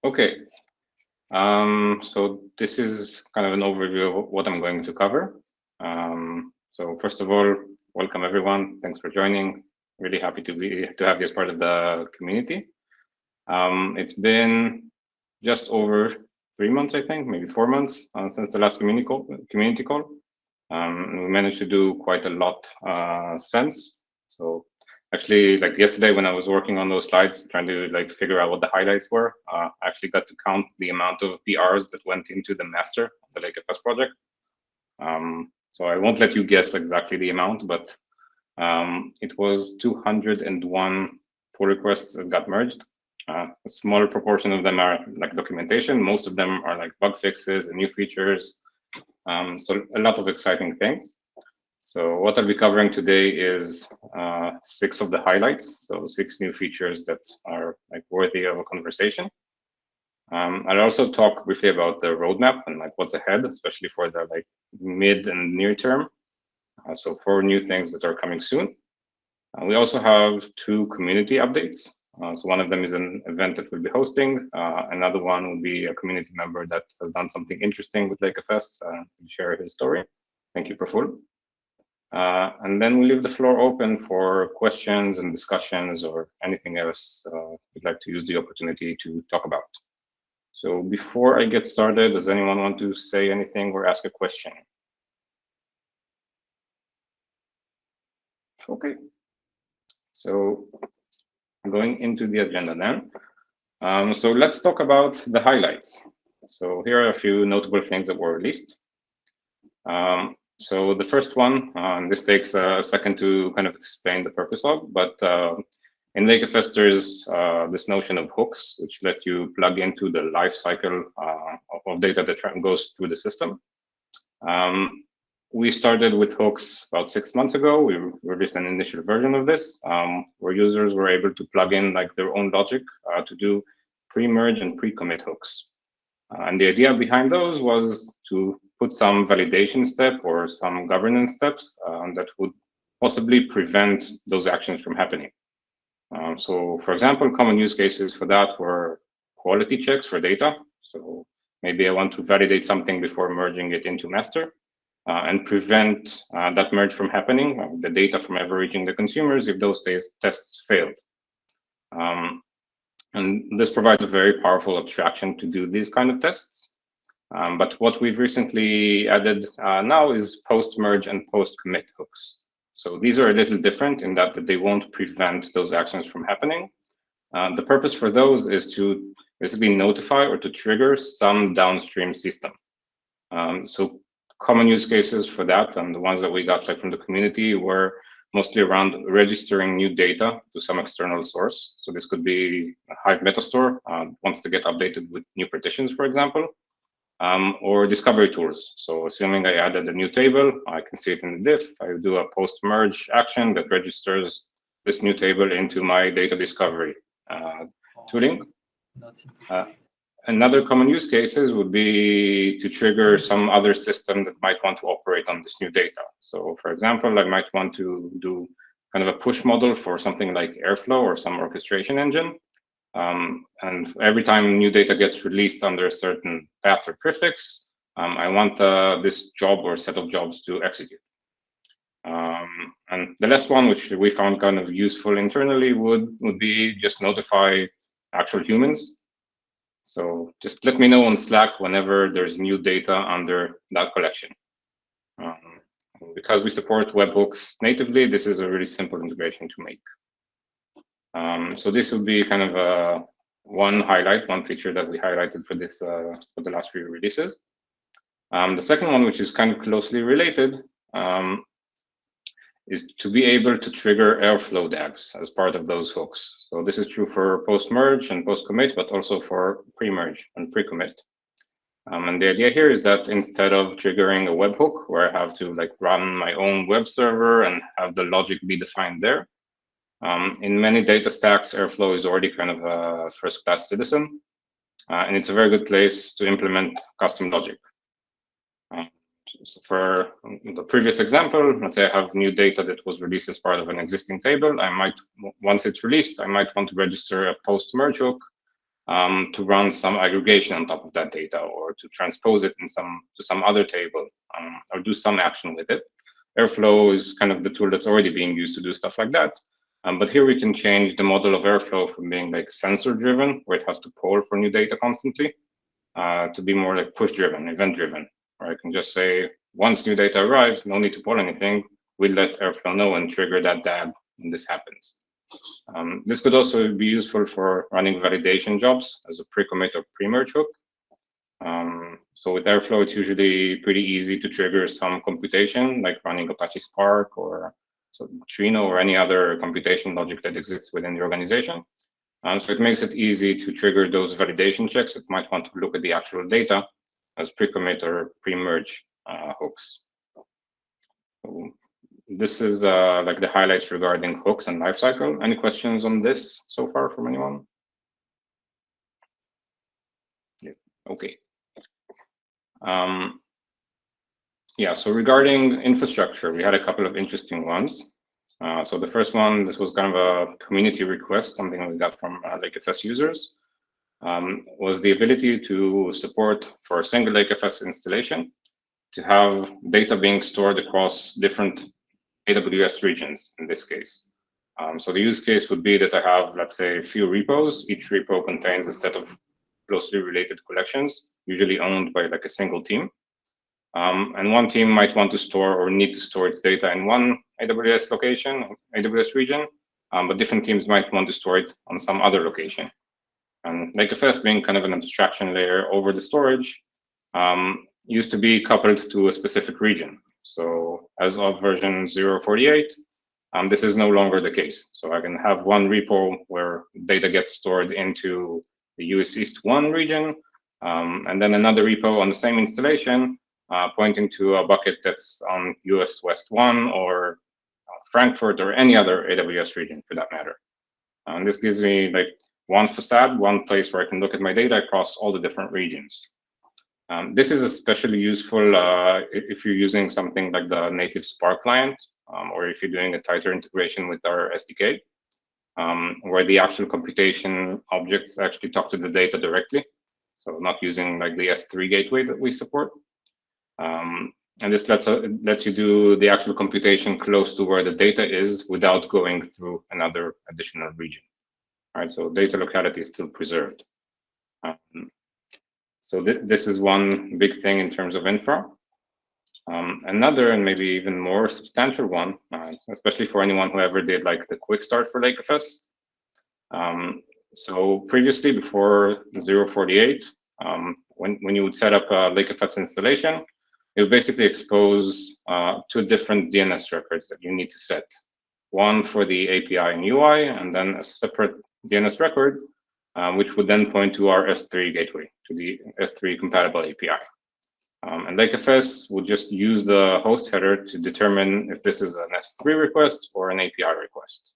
Okay, so this is kind of an overview of what I'm going to cover. So first of all, welcome everyone. Thanks for joining. Really happy to have you as part of the community. It's been just over 3 months, I think, maybe 4 months since the last community call. We managed to do quite a lot since. So actually, like yesterday when I was working on those slides, trying to like figure out what the highlights were, I actually got to count the amount of PRs that went into the master of the lakeFS project. So I won't let you guess exactly the amount, but it was 201 pull requests that got merged. A smaller proportion of them are like documentation. Most of them are like bug fixes and new features. So a lot of exciting things. So what I'll be covering today is 6 of the highlights. So 6 new features that are like worthy of a conversation. I'll also talk briefly about the roadmap and like what's ahead, especially for the like mid and near term. So 4 new things that are coming soon. We also have 2 community updates. So one of them is an event that we'll be hosting. Another one will be a community member that has done something interesting with lakeFS and share his story. Thank you, Prafful. And then we'll leave the floor open for questions and discussions or anything else we'd like to use the opportunity to talk about. So before I get started, does anyone want to say anything or ask a question? Okay. So going into the agenda then. So let's talk about the highlights. So here are a few notable things that were released. So the first one, this takes a second to kind of explain the purpose of, but in lakeFS there's this notion of hooks, which let you plug into the life cycle of data that goes through the system. We started with hooks about 6 months ago. We released an initial version of this, where users were able to plug in like their own logic to do pre-merge and pre-commit hooks. And the idea behind those was to put some validation step or some governance steps that would possibly prevent those actions from happening. So for example, common use cases for that were quality checks for data. So maybe I want to validate something before merging it into master. And prevent that merge from happening, the data from ever reaching the consumers if those tests failed. And this provides a very powerful abstraction to do these kind of tests. But what we've recently added now is post-merge and post-commit hooks. So these are a little different in that they won't prevent those actions from happening. The purpose for those is to basically notify or to trigger some downstream system. So common use cases for that, and the ones that we got like from the community, were mostly around registering new data to some external source. So this could be Hive Metastore, wants to get updated with new partitions, for example, or discovery tools. So assuming I added a new table, I can see it in the diff. I do a post-merge action that registers this new table into my data discovery tooling. Another common use cases would be to trigger some other system that might want to operate on this new data. So for example, I might want to do kind of a push model for something like Airflow or some orchestration engine. And every time new data gets released under a certain path or prefix, I want this job or set of jobs to execute. And the last one, which we found kind of useful internally, would be just notify actual humans. So just let me know on Slack whenever there's new data under that collection. Because we support webhooks natively, this is a really simple integration to make. So this would be kind of one highlight, one feature that we highlighted for this for the last few releases. The second one, which is kind of closely related, is to be able to trigger Airflow DAGs as part of those hooks. So this is true for post-merge and post-commit, but also for pre-merge and pre-commit. And the idea here is that instead of triggering a webhook where I have to like run my own web server and have the logic be defined there, in many data stacks, Airflow is already kind of a first-class citizen, and it's a very good place to implement custom logic. So for the previous example, let's say I have new data that was released as part of an existing table. I might, once it's released, I might want to register a post-merge hook to run some aggregation on top of that data, or to transpose it to some other table, or do some action with it. Airflow is kind of the tool that's already being used to do stuff like that. But here we can change the model of Airflow from being like sensor-driven, where it has to poll for new data constantly, to be more like push-driven, event-driven, where I can just say, once new data arrives, no need to poll anything, we let Airflow know and trigger that DAB when this happens. This could also be useful for running validation jobs as a pre-commit or pre-merge hook. So with Airflow, it's usually pretty easy to trigger some computation, like running Apache Spark or Trino or any other computation logic that exists within the organization. So it makes it easy to trigger those validation checks that might want to look at the actual data as pre-commit or pre-merge hooks. So this is like the highlights regarding hooks and lifecycle. Any questions on this so far from anyone? Yeah. Okay. Yeah, so regarding infrastructure, we had a couple of interesting ones. So the first one, this was kind of a community request, something we got from lakeFS users, was the ability to support for a single lakeFS installation to have data being stored across different AWS regions in this case. So the use case would be that I have, let's say, a few repos. Each repo contains a set of closely related collections, usually owned by like a single team. And one team might want to store or need to store its data in one AWS location, AWS region, but different teams might want to store it on some other location. And lakeFS, being kind of an abstraction layer over the storage, used to be coupled to a specific region. So as of version 048, this is no longer the case. So I can have one repo where data gets stored into the US East 1 region, and then another repo on the same installation pointing to a bucket that's on US West 1 or Frankfurt or any other AWS region for that matter. And this gives me like one facade, one place where I can look at my data across all the different regions. This is especially useful if you're using something like the native Spark client, or if you're doing a tighter integration with our SDK, where the actual computation objects actually talk to the data directly. So not using like the S3 gateway that we support. And this lets you do the actual computation close to where the data is without going through another additional region. Right, so data locality is still preserved. So this is one big thing in terms of infra. Another and maybe even more substantial one, especially for anyone who ever did like the quick start for lakeFS. So previously, before 048, when you would set up a lakeFS installation, it would basically expose two different DNS records that you need to set. One for the API and UI, and then a separate DNS record, which would then point to our S3 gateway, to the S3 compatible API. And lakeFS would just use the host header to determine if this is an S3 request or an API request.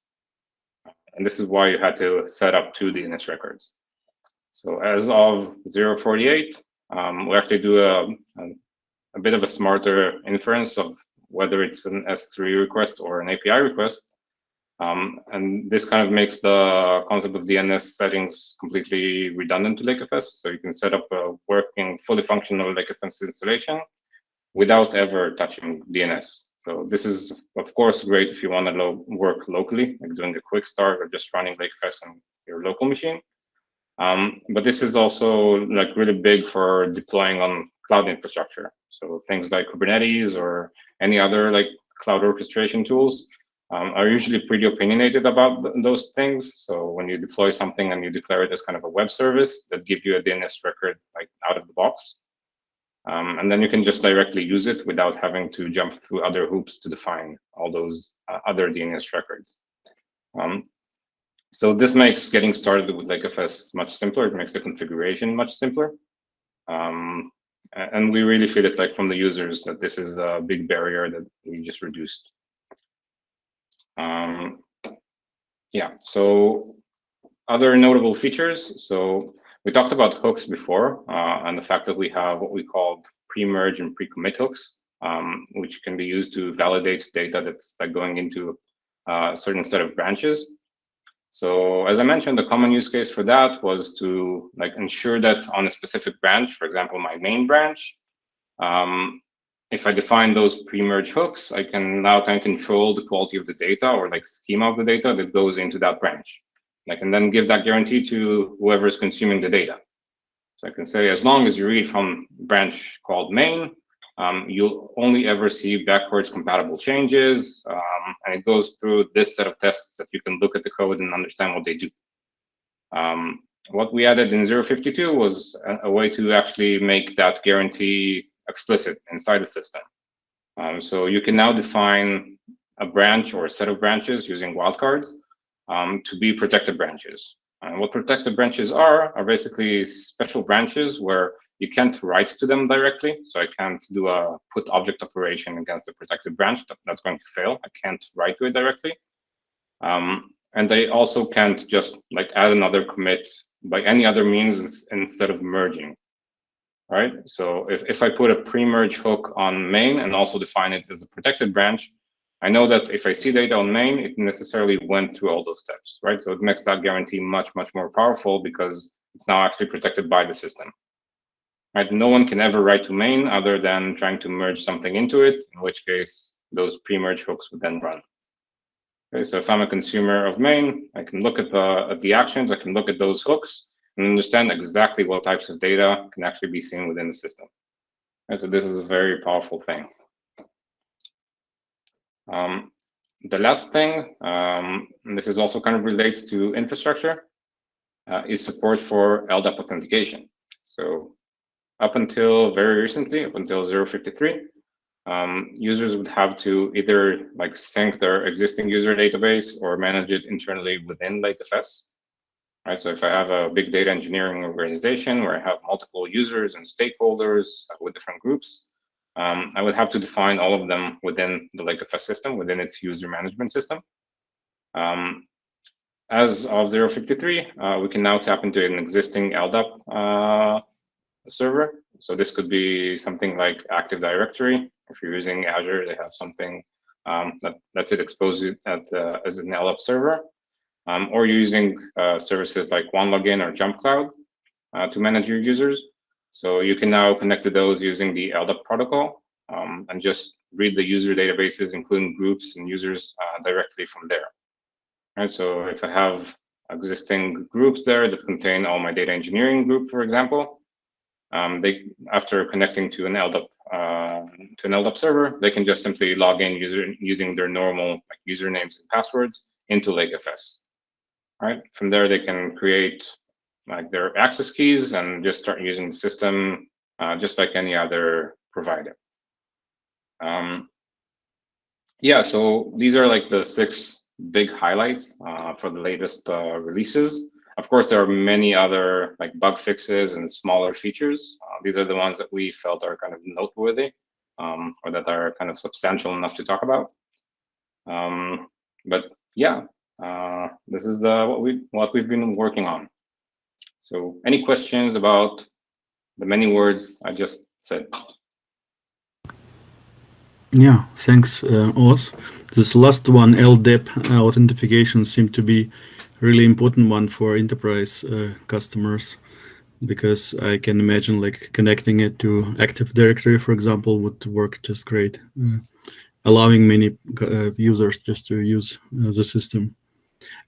And this is why you had to set up two DNS records. So as of 048, we actually do a bit of a smarter inference of whether it's an S3 request or an API request. And this kind of makes the concept of DNS settings completely redundant to lakeFS. So you can set up a working, fully functional lakeFS installation without ever touching DNS. So this is, of course, great if you want to work locally, like doing a quick start or just running lakeFS on your local machine. But this is also like really big for deploying on cloud infrastructure. So things like Kubernetes or any other like cloud orchestration tools are usually pretty opinionated about those things. So when you deploy something and you declare it as kind of a web service that give you a DNS record like out of the box, and then you can just directly use it without having to jump through other hoops to define all those other DNS records. So this makes getting started with lakeFS much simpler. It makes the configuration much simpler. And we really feel it like from the users that this is a big barrier that we just reduced. Yeah, so other notable features. So we talked about hooks before, and the fact that we have what we called pre-merge and pre-commit hooks, which can be used to validate data that's like going into a certain set of branches. So as I mentioned, the common use case for that was to ensure that on a specific branch, for example, my main branch, if I define those pre-merge hooks, I can now kind of control the quality of the data or schema of the data that goes into that branch. And I can then give that guarantee to whoever is consuming the data. So I can say, as long as you read from branch called main, you'll only ever see backwards compatible changes, and it goes through this set of tests that you can look at the code and understand what they do. What we added in 052 was a way to actually make that guarantee explicit inside the system. So you can now define a branch or a set of branches using wildcards to be protected branches. And what protected branches are basically special branches where you can't write to them directly. So I can't do a put object operation against the protected branch. That's going to fail. I can't write to it directly. And they also can't just add another commit by any other means instead of merging, right? So if I put a pre-merge hook on main and also define it as a protected branch, I know that if I see data on main, it necessarily went through all those steps, right? So it makes that guarantee much, much more powerful because it's now actually protected by the system, right? No one can ever write to main other than trying to merge something into it, in which case those pre-merge hooks would then run. Okay, so if I'm a consumer of main, I can look at the actions, I can look at those hooks and understand exactly what types of data can actually be seen within the system. And so this is a very powerful thing. The last thing, and this is also kind of relates to infrastructure, is support for LDAP authentication. So up until very recently, up until 053, users would have to either sync their existing user database or manage it internally within lakeFS. Right, so if I have a big data engineering organization where I have multiple users and stakeholders with different groups, I would have to define all of them within the lakeFS system, within its user management system. As of 053, we can now tap into an existing LDAP server. So this could be something like Active Directory. If you're using Azure, they have something that's it exposed as an LDAP server. Or using services like OneLogin or JumpCloud to manage your users. So you can now connect to those using the LDAP protocol and just read the user databases, including groups and users directly from there. Right, so if I have existing groups there that contain all my data engineering group, for example, after connecting to an LDAP server, they can just simply log in using their normal usernames and passwords into lakeFS. Right, from there they can create their access keys and just start using the system just like any other provider. Yeah, so these are the 6 big highlights for the latest releases. Of course, there are many other bug fixes and smaller features. These are the ones that we felt are kind of noteworthy or that are kind of substantial enough to talk about. But yeah, this is what we've been working on. So any questions about the many words I just said? Yeah, thanks, Oz. This last one, LDAP authentication, seemed to be really important one for enterprise customers, because I can imagine connecting it to Active Directory, for example, would work just great, allowing many users just to use the system.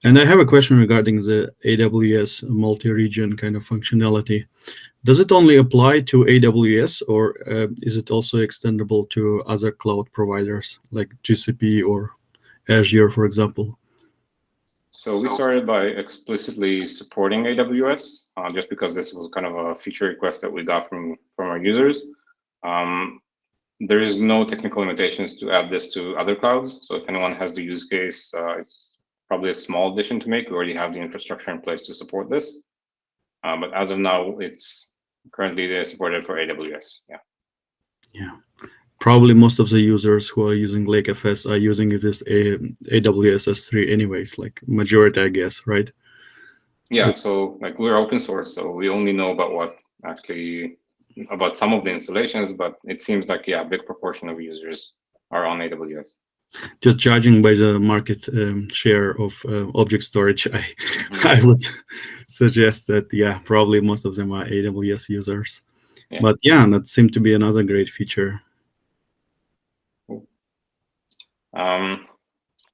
And I have a question regarding the AWS multi-region kind of functionality. Does it only apply to AWS, or is it also extendable to other cloud providers like GCP or Azure, for example? So we started by explicitly supporting AWS, just because this was kind of a feature request that we got from our users. There is no technical limitations to add this to other clouds. So if anyone has the use case, it's probably a small addition to make. We already have the infrastructure in place to support this. But as of now, it's currently supported for AWS. Yeah. Yeah. Probably most of the users who are using lakeFS are using it as AWS S3 anyways, majority, I guess, right? Yeah, so we're open source, so we only know about about some of the installations, but it seems a big proportion of users are on AWS. Just judging by the market share of object storage, Mm-hmm. I would suggest that, yeah, probably most of them are AWS users. Yeah. But yeah, that seemed to be another great feature. Cool. All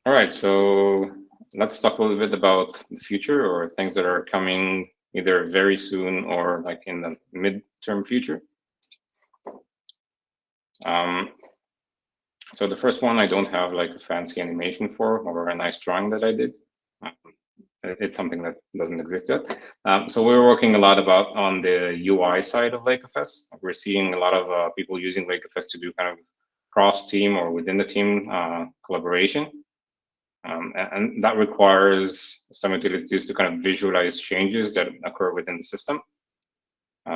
right, so let's talk a little bit about the future or things that are coming either very soon or like in the midterm future. So the first one I don't have like a fancy animation for or a nice drawing that I did. It's something that doesn't exist yet. So we're working a lot on the UI side of lakeFS. We're seeing a lot of people using lakeFS to do kind of cross-team or within the team collaboration. And that requires some utilities to kind of visualize changes that occur within the system.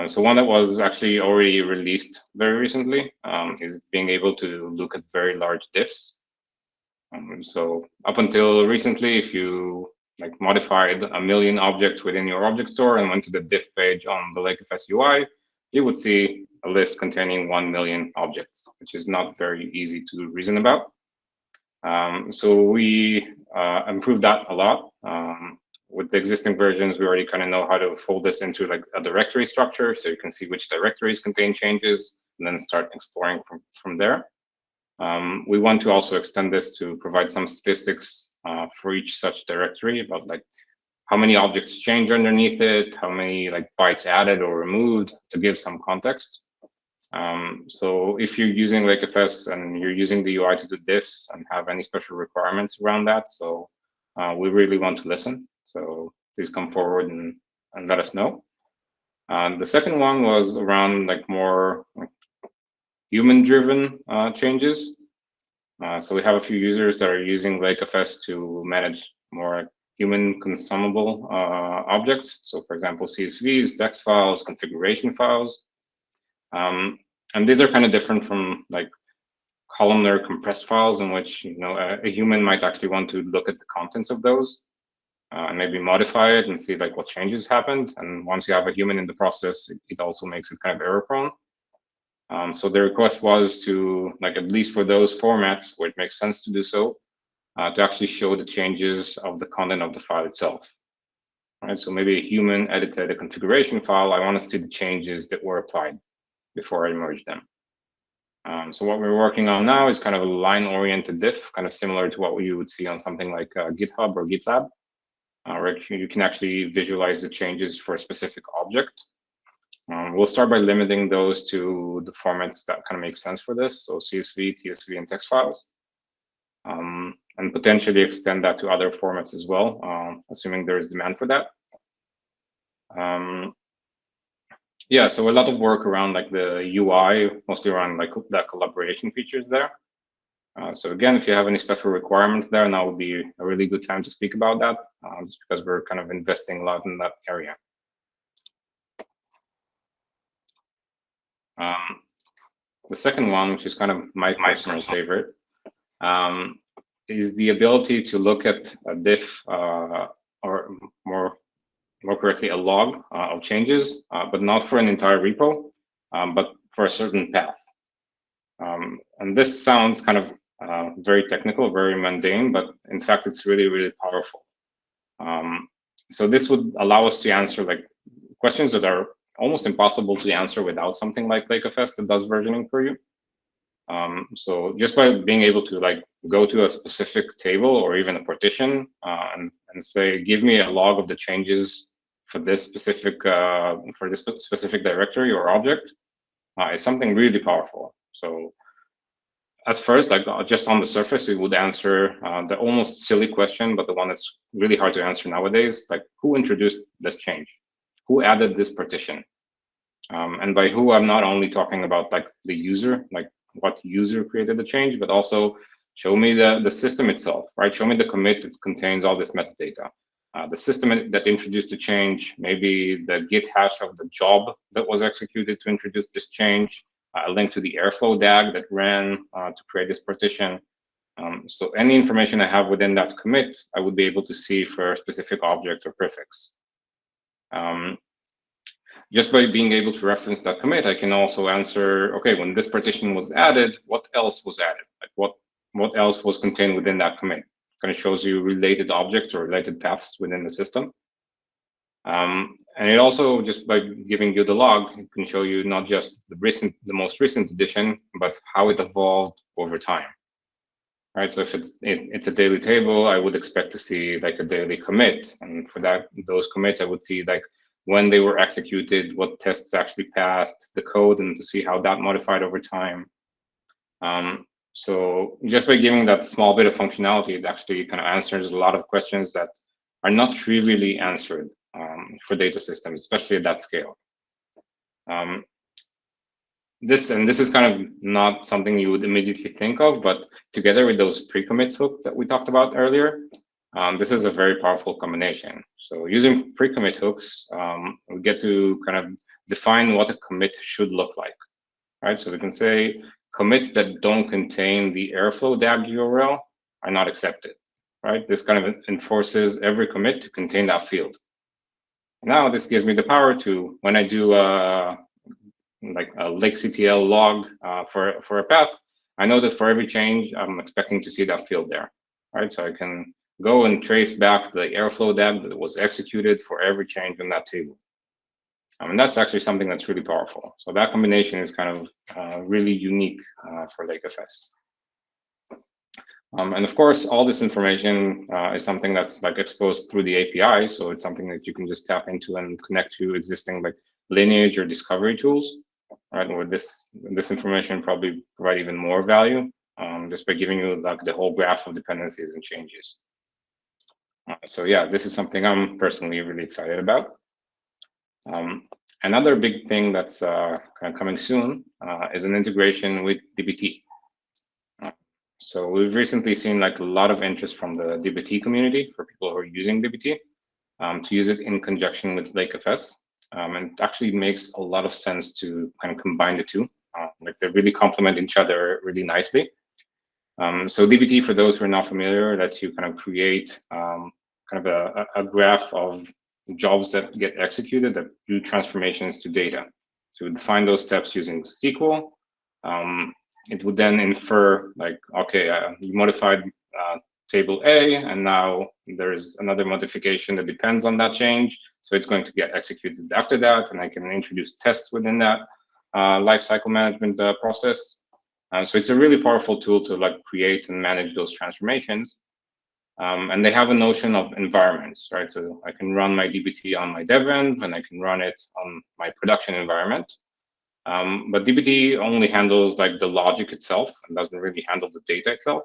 So one that was actually already released very recently is being able to look at very large diffs. So up until recently, if you like modified 1 million objects within your object store and went to the diff page on the lakeFS UI, you would see a list containing 1 million objects, which is not very easy to reason about. So we improved that a lot. With the existing versions, we already kind of know how to fold this into like a directory structure, so you can see which directories contain changes and then start exploring from there. We want to also extend this to provide some statistics for each such directory about like how many objects change underneath it, how many like bytes added or removed, to give some context. So if you're using lakeFS and you're using the UI to do diffs and have any special requirements around that, so we really want to listen. So please come forward and let us know. The second one was around like more like, human-driven changes. So we have a few users that are using lakeFS to manage more human consumable objects. So for example, CSVs, text files, configuration files. And these are kind of different from like columnar compressed files in which a human might actually want to look at the contents of those and maybe modify it and see like what changes happened. And once you have a human in the process, it also makes it kind of error prone. So the request was to like at least for those formats where it makes sense to do so, to actually show the changes of the content of the file itself. Right, so maybe a human edited a configuration file. I want to see the changes that were applied before I merge them. So what we're working on now is kind of a line-oriented diff, kind of similar to what you would see on something like GitHub or GitLab, where you can actually visualize the changes for a specific object. We'll start by limiting those to the formats that kind of make sense for this, so CSV, TSV, and text files, and potentially extend that to other formats as well, assuming there is demand for that. Yeah, so a lot of work around like the UI, mostly around like that collaboration features there. So again, if you have any special requirements there, now would be a really good time to speak about that, just because we're kind of investing a lot in that area. The second one, which is kind of my personal favorite, is the ability to look at a diff or more correctly, a log of changes, but not for an entire repo, but for a certain path. And this sounds kind of very technical, very mundane, but in fact, it's really, really powerful. So this would allow us to answer like questions that are almost impossible to answer without something like lakeFS that does versioning for you. So just by being able to like go to a specific table or even a partition and say, give me a log of the changes for this specific directory or object, is something really powerful. So at first, like just on the surface, it would answer the almost silly question, but the one that's really hard to answer nowadays, like who introduced this change? Who added this partition? And by who, I'm not only talking about like the user, like what user created the change, but also show me the system itself, right? Show me the commit that contains all this metadata. The system that introduced the change, maybe the Git hash of the job that was executed to introduce this change, a link to the Airflow DAG that ran to create this partition. So any information I have within that commit, I would be able to see for a specific object or prefix. Just by being able to reference that commit, I can also answer, okay, when this partition was added, what else was added? Like what else was contained within that commit. Kind of shows you related objects or related paths within the system. And it also, just by giving you the log, it can show you not just the most recent edition, but how it evolved over time. Right. So if it's a daily table, I would expect to see like a daily commit, and for those commits, I would see like when they were executed, what tests actually passed, the code, and to see how that modified over time. So just by giving that small bit of functionality, it actually kind of answers a lot of questions that are not trivially answered for data systems, especially at that scale. This is kind of not something you would immediately think of, but together with those pre-commits hook that we talked about earlier, this is a very powerful combination. So using pre-commit hooks, we get to kind of define what a commit should look like, right? So we can say commits that don't contain the Airflow DAG URL are not accepted, right? This kind of enforces every commit to contain that field. Now this gives me the power to, when I do like a lakectl log for a path, I know that for every change, I'm expecting to see that field there, right? So I can go and trace back the Airflow DAG that was executed for every change in that table. And that's actually something that's really powerful. So that combination is kind of really unique for lakeFS. And of course, all this information is something that's like exposed through the API. So it's something that you can just tap into and connect to existing like lineage or discovery tools, right? Where this information probably provide even more value just by giving you like the whole graph of dependencies and changes. So yeah, this is something I'm personally really excited about. Another big thing that's kind of coming soon is an integration with dbt. So we've recently seen like a lot of interest from the dbt community for people who are using dbt to use it in conjunction with lakeFS. And it actually makes a lot of sense to kind of combine the two. Like they really complement each other really nicely. So dbt, for those who are not familiar, lets you kind of create kind of a graph of jobs that get executed that do transformations to data. So we define those steps using SQL. It would then infer like, okay, you modified table A, and now there's another modification that depends on that change. So it's going to get executed after that, and I can introduce tests within that lifecycle management process. So it's a really powerful tool to like create and manage those transformations. And they have a notion of environments, right? So I can run my dbt on my dev env, and I can run it on my production environment. But dbt only handles like the logic itself and doesn't really handle the data itself.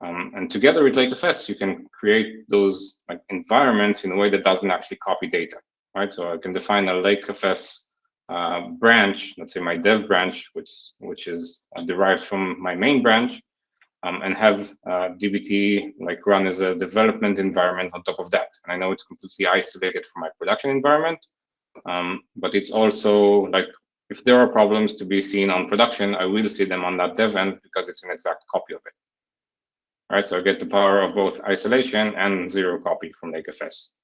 And together with lakeFS, you can create those like environments in a way that doesn't actually copy data, right? So I can define a lakeFS branch, let's say my dev branch, which is derived from my main branch, and have dbt like run as a development environment on top of that. And I know it's completely isolated from my production environment, but it's also like, if there are problems to be seen on production, I will see them on that dev end because it's an exact copy of it. All right, so I get the power of both isolation and zero copy from lakeFS.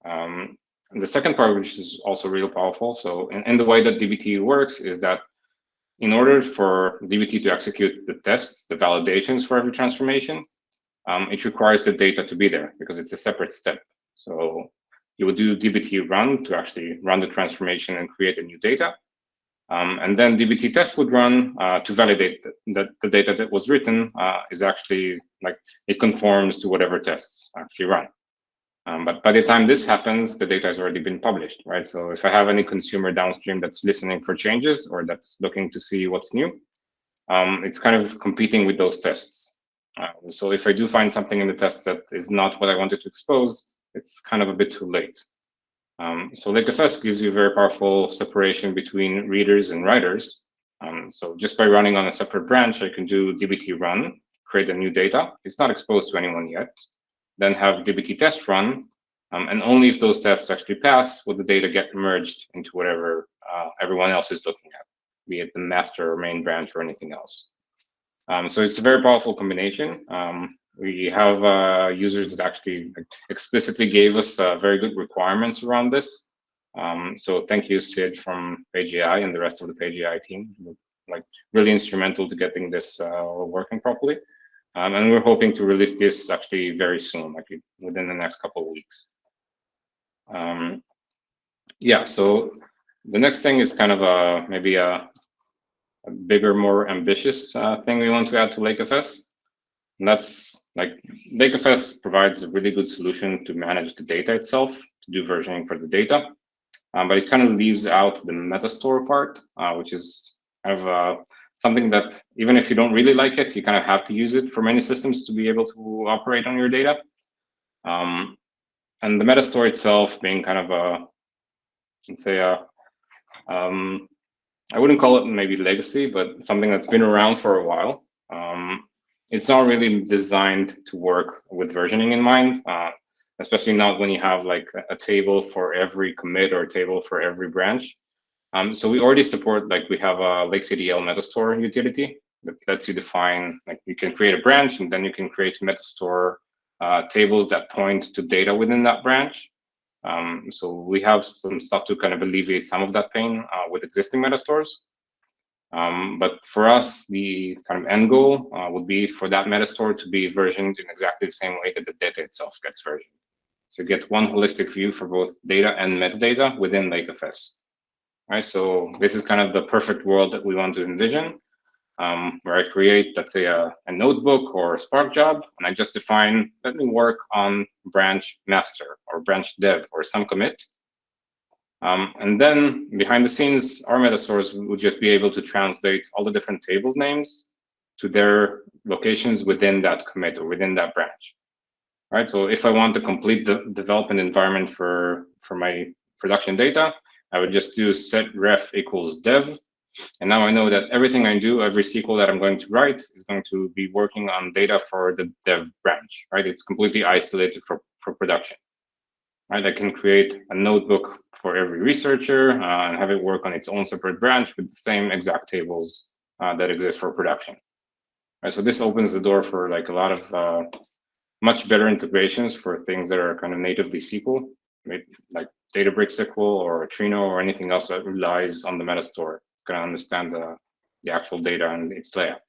And the second part, which is also real powerful, so in the way that dbt works is that in order for dbt to execute the tests, the validations for every transformation, it requires the data to be there because it's a separate step. So you would do dbt run to actually run the transformation and create a new data. And then dbt test would run to validate that the data that was written is actually like it conforms to whatever tests actually run. But by the time this happens, the data has already been published, right? So if I have any consumer downstream that's listening for changes or that's looking to see what's new, it's kind of competing with those tests. So if I do find something in the test that is not what I wanted to expose, it's kind of a bit too late. So lakeFS gives you very powerful separation between readers and writers. So just by running on a separate branch, I can do dbt run, create a new data. It's not exposed to anyone yet. Then have dbt test run, and only if those tests actually pass will the data get merged into whatever everyone else is looking at, be it the master or main branch or anything else. So it's a very powerful combination. We have users that actually explicitly gave us very good requirements around this. So thank you, Sid from PageAI and the rest of the PageAI team. like really instrumental to getting this working properly. And we're hoping to release this actually very soon, like within the next couple of weeks. Yeah, so the next thing is kind of maybe a bigger, more ambitious thing we want to add to lakeFS. And that's like lakeFS provides a really good solution to manage the data itself, to do versioning for the data. But it kind of leaves out the Metastore part, which is kind of something that even if you don't really like it, you kind of have to use it for many systems to be able to operate on your data. And the Metastore itself being kind of let's say I wouldn't call it maybe legacy, but something that's been around for a while. It's not really designed to work with versioning in mind, especially not when you have like a table for every commit or a table for every branch. So we already support, like we have a LakeCDL Metastore utility that lets you define, like you can create a branch and then you can create Metastore tables that point to data within that branch. So we have some stuff to kind of alleviate some of that pain with existing Metastores. But for us, the kind of end goal would be for that Metastore to be versioned in exactly the same way that the data itself gets versioned. So you get one holistic view for both data and metadata within lakeFS. Right, so this is kind of the perfect world that we want to envision, where I create, let's say, a notebook or a Spark job, and I just define, let me work on branch master or branch dev or some commit. And then behind the scenes, our Metastores would just be able to translate all the different table names to their locations within that commit or within that branch. Right, so if I want to complete the development environment for my production data, I would just do set ref equals dev. And now I know that everything I do, every SQL that I'm going to write is going to be working on data for the dev branch, right? It's completely isolated for production, right? I can create a notebook for every researcher and have it work on its own separate branch with the same exact tables that exist for production. Right, so this opens the door for like a lot of much better integrations for things that are kind of natively SQL, like Databricks SQL or Trino or anything else that relies on the Metastore, can understand the actual data and its layout.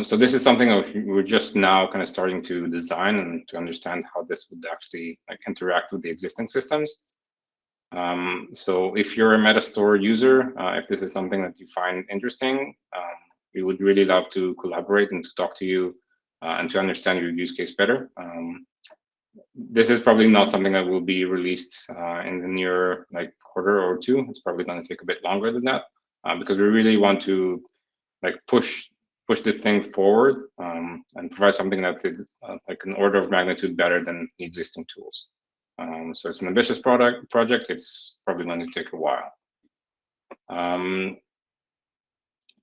So this is something that we're just now kind of starting to design and to understand how this would actually like interact with the existing systems. So if you're a Metastore user, if this is something that you find interesting, we would really love to collaborate and to talk to you and to understand your use case better. This is probably not something that will be released in the near like quarter or two. It's probably going to take a bit longer than that because we really want to like push the thing forward and provide something that is like an order of magnitude better than the existing tools. So it's an ambitious project. It's probably going to take a while.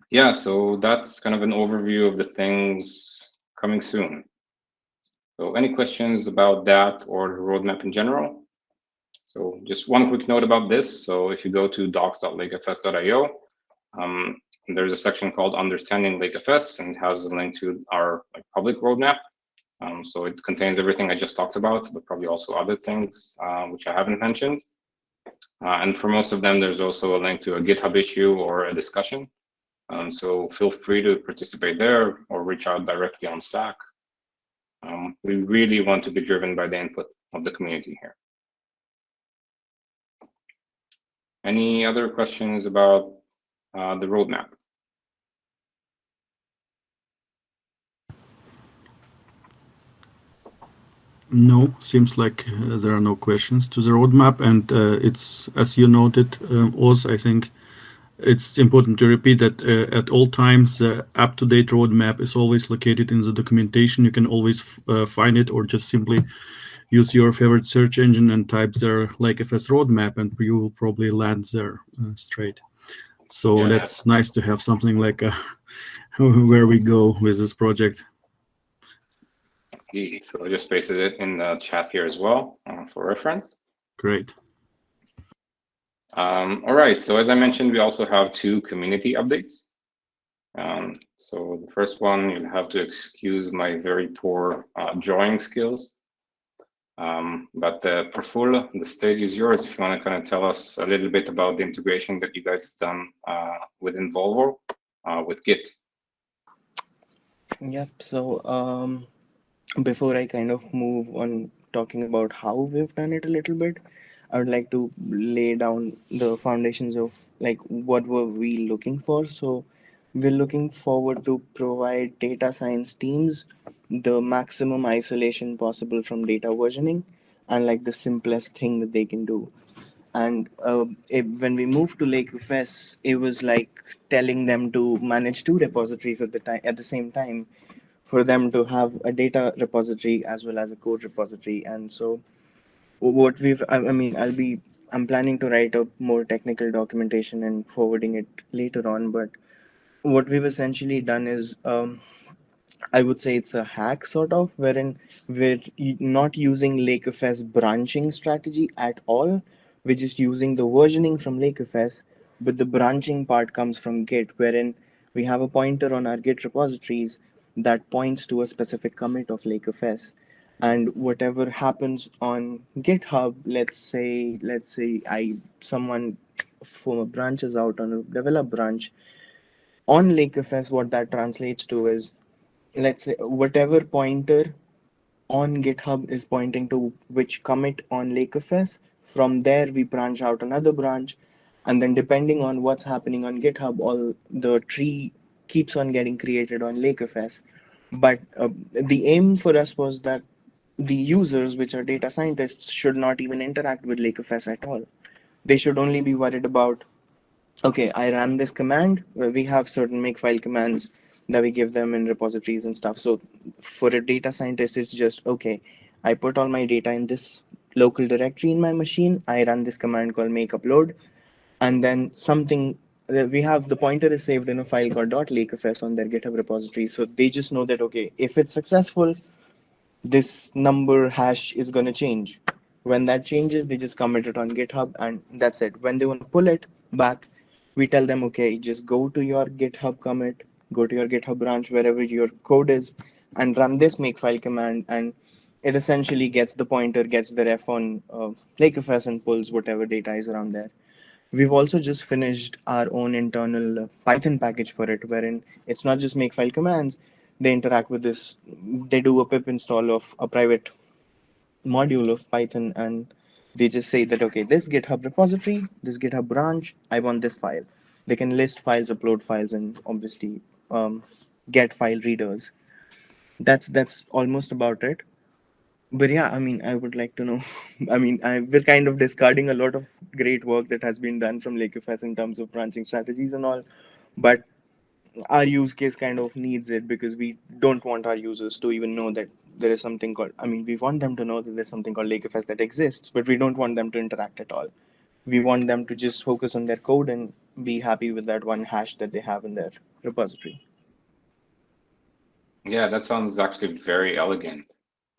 Yeah, so that's kind of an overview of the things coming soon. So any questions about that or the roadmap in general? So just one quick note about this. So if you go to docs.lakefs.io, there's a section called Understanding lakeFS, and it has a link to our like, public roadmap. So it contains everything I just talked about, but probably also other things which I haven't mentioned. And for most of them, there's also a link to a GitHub issue or a discussion. So feel free to participate there or reach out directly on Slack. We really want to be driven by the input of the community here. Any other questions about the roadmap? No, seems like there are no questions to the roadmap, and it's, as you noted, Oz, I think it's important to repeat that at all times, the up-to-date roadmap is always located in the documentation. You can always find it, or just simply use your favorite search engine and type there lakeFS roadmap, and you will probably land there straight. So Yeah. that's nice to have something like where we go with this project. So I just pasted it in the chat here as well for reference. Great. All right, so as I mentioned, we also have 2 community updates. So the first one, you'll have to excuse my very poor drawing skills. But Prafful, the stage is yours. If you want to kind of tell us a little bit about the integration that you guys have done within Volvo with Git. Yep. So before I kind of move on talking about how we've done it a little bit, I would like to lay down the foundations of like what were we looking for. So we're looking forward to provide data science teams the maximum isolation possible from data versioning and like the simplest thing that they can do. And when we moved to lakeFS, it was like telling them to manage two repositories at the same time, for them to have a data repository as well as a code repository. And so what I mean, I'm planning to write a more technical documentation and forwarding it later on. But what we've essentially done is, I would say it's a hack sort of, wherein not using lakeFS branching strategy at all. We're just using the versioning from lakeFS, but the branching part comes from Git, wherein we have a pointer on our Git repositories that points to a specific commit of lakeFS. And whatever happens on GitHub, let's say I someone from branches out on a develop branch on lakeFS, what that translates to is, let's say whatever pointer on GitHub is pointing to which commit on lakeFS. From there, we branch out another branch, and then depending on what's happening on GitHub, all the tree keeps on getting created on lakeFS. But the aim for us was that the users, which are data scientists, should not even interact with lakeFS at all. They should only be worried about, okay, I ran this command where we have certain makefile commands that we give them in repositories and stuff. So for a data scientist, it's just, okay, I put all my data in this local directory in my machine. I run this command called make upload, and then something we have the pointer is saved in a file called .lakeFS on their GitHub repository. So they just know that, okay, if it's successful, this number hash is going to change. When that changes, they just commit it on GitHub, and that's it. When they want to pull it back, we tell them, okay, just go to your GitHub commit, go to your GitHub branch, wherever your code is, and run this makefile command, and it essentially gets the pointer, gets the ref on lakeFS, and pulls whatever data is around there. We've also just finished our own internal Python package for it, wherein it's not just makefile commands. They interact with this. They do a pip install of a private module of Python, and they just say that, okay, this GitHub repository, this GitHub branch, I want this file. They can list files, upload files, and obviously get file readers. That's almost about it. But yeah, I mean, I would like to know. We're kind of discarding a lot of great work that has been done from lakeFS in terms of branching strategies and all, but our use case kind of needs it, because we don't want our users to even know that there is something called, we want them to know that there's something called lakeFS that exists, but we don't want them to interact at all. We want them to just focus on their code and be happy with that one hash that they have in their repository. Yeah, that sounds actually very elegant.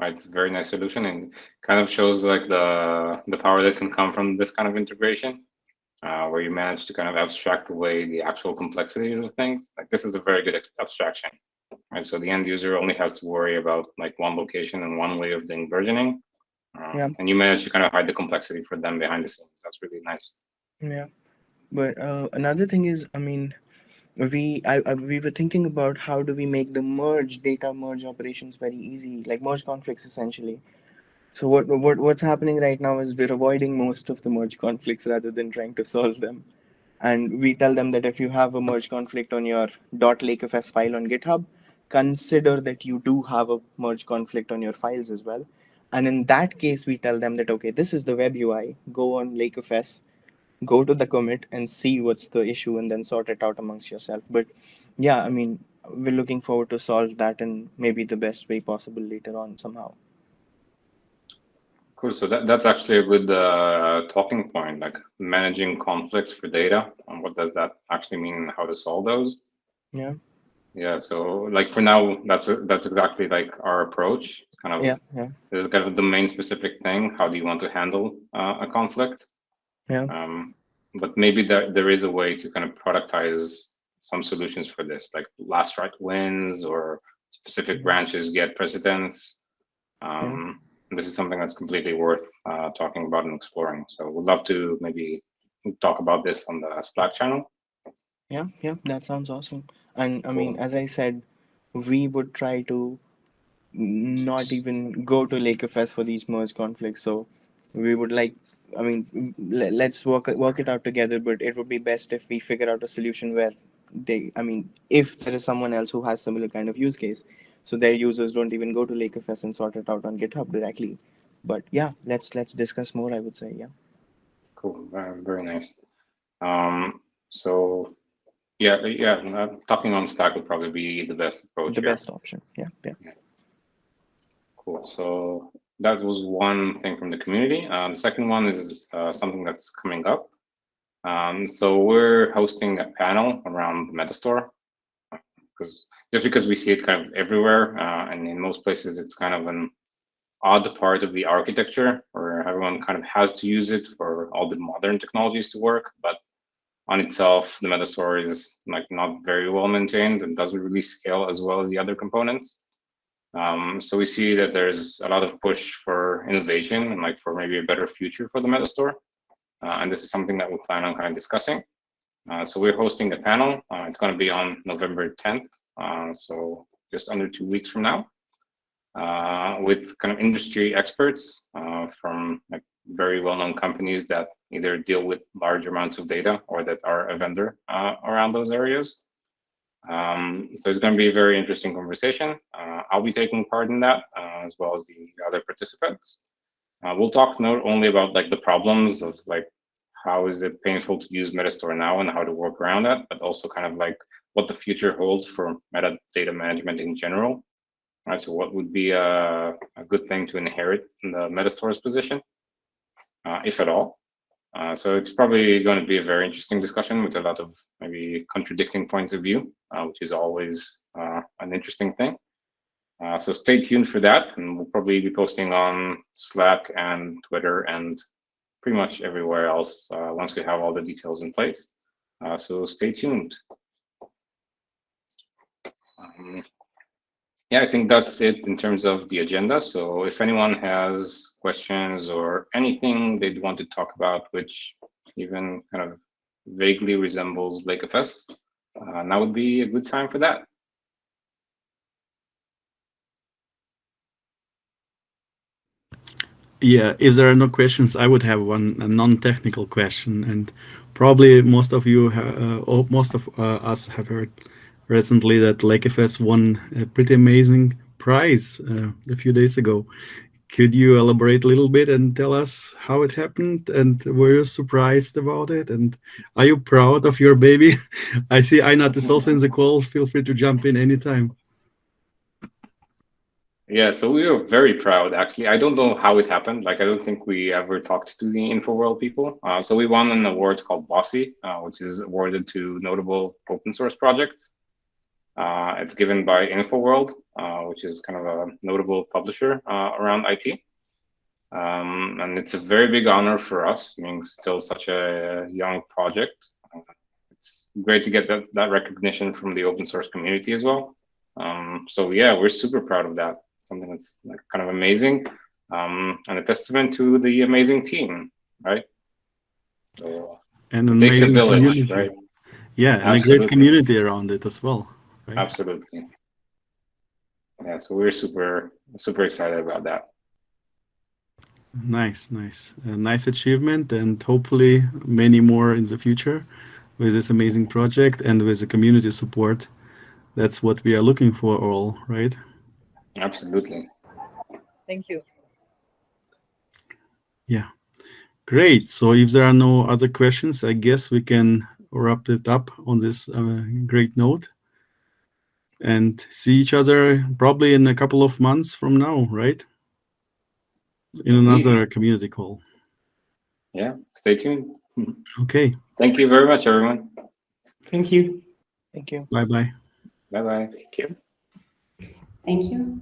Right, it's a very nice solution and kind of shows like the power that can come from this kind of integration, where you manage to kind of abstract away the actual complexities of things. Like this is a very good abstraction, right? So the end user only has to worry about like one location and one way of doing versioning, Yeah, and you manage to kind of hide the complexity for them behind the scenes. That's really nice. yeah. But another thing is, we were thinking about how do we make the data merge operations very easy, like merge conflicts essentially. So what's happening right now is we're avoiding most of the merge conflicts rather than trying to solve them. And we tell them that if you have a merge conflict on your .lakeFS file on GitHub, consider that you do have a merge conflict on your files as well. And in that case, we tell them that, okay, this is the web UI. Go on lakeFS, go to the commit and see what's the issue, and then sort it out amongst yourself. But yeah, we're looking forward to solve that in maybe the best way possible later on somehow. Cool. So that's actually a good talking point, like managing conflicts for data. And what does that actually mean and how to solve those? Yeah. Yeah. So like for now, that's exactly like our approach. It's kind of Yeah. Yeah. this is kind of a domain specific thing. How do you want to handle a conflict? Yeah. But maybe there is a way to kind of productize some solutions for this, like last right wins or specific branches get precedence. Yeah. Um, And this is something that's completely worth talking about and exploring. So we'd love to maybe talk about this on the Slack channel. Yeah, that sounds awesome. And I mean, Cool. as I said, we would try to not even go to lakeFS for these merge conflicts. So we would like, I mean, let's work it out together. But it would be best if we figure out a solution where I mean, if there is someone else who has similar kind of use case, so their users don't even go to lakeFS and sort it out on GitHub directly. But yeah, let's discuss more, I would say. Yeah. Cool. Very nice. So yeah. Talking on Slack would probably be the best approach. The best option. Yeah. Cool. So that was one thing from the community. The second one is something that's coming up. So we're hosting a panel around the Metastore, because we see it kind of everywhere, and in most places it's kind of an odd part of the architecture where everyone kind of has to use it for all the modern technologies to work, but on itself, the Metastore is like not very well maintained and doesn't really scale as well as the other components. So we see that there's a lot of push for innovation and like for maybe a better future for the Metastore. And this is something that we plan on kind of discussing. So we're hosting a panel. It's going to be on November 10th, so just under 2 weeks from now, with kind of industry experts from like very well-known companies that either deal with large amounts of data or that are a vendor around those areas. So it's going to be a very interesting conversation. I'll be taking part in that, as well as the other participants. We'll talk not only about like the problems of like how is it painful to use Metastore now and how to work around that, but also kind of like what the future holds for metadata management in general. Right, so what would be a good thing to inherit in the Metastore's position, if at all? So it's probably going to be a very interesting discussion with a lot of maybe contradicting points of view, which is always an interesting thing. So stay tuned for that, and we'll probably be posting on Slack and Twitter and pretty much everywhere else once we have all the details in place. So stay tuned. Yeah, I think that's it in terms of the agenda. So if anyone has questions or anything they'd want to talk about, which even kind of vaguely resembles lakeFS, now would be a good time for that. Yeah, if there are no questions, I would have a non-technical question, and probably most of you, most of us have heard recently that lakeFS won a pretty amazing prize a few days ago. Could you elaborate a little bit and tell us how it happened, and were you surprised about it, and are you proud of your baby? I see Einat is also in the call. Feel free to jump in anytime. Yeah, so we were very proud, actually. I don't know how it happened. Like, I don't think we ever talked to the InfoWorld people. So we won an award called Bossy, which is awarded to notable open source projects. It's given by InfoWorld, which is kind of a notable publisher around IT. And it's a very big honor for us, being still such a young project. It's great to get that recognition from the open source community as well. So yeah, we're super proud of that. Something that's like kind of amazing, and a testament to the amazing team, right? So And an it takes a amazing village, community. right? Yeah, and Absolutely. a great community around it as well. Right? Absolutely. Yeah, so we're super excited about that. Nice. A nice achievement, and hopefully many more in the future with this amazing project and with the community support. That's what we are looking for all, right? Absolutely. Thank you. Yeah, great. So if there are no other questions, I guess we can wrap it up on this great note and see each other probably in a couple of months from now, right? In another community call. Yeah, stay tuned. Okay. Thank you very much, everyone. Thank you. Thank you. Bye-bye. Bye-bye. Thank you. Thank you.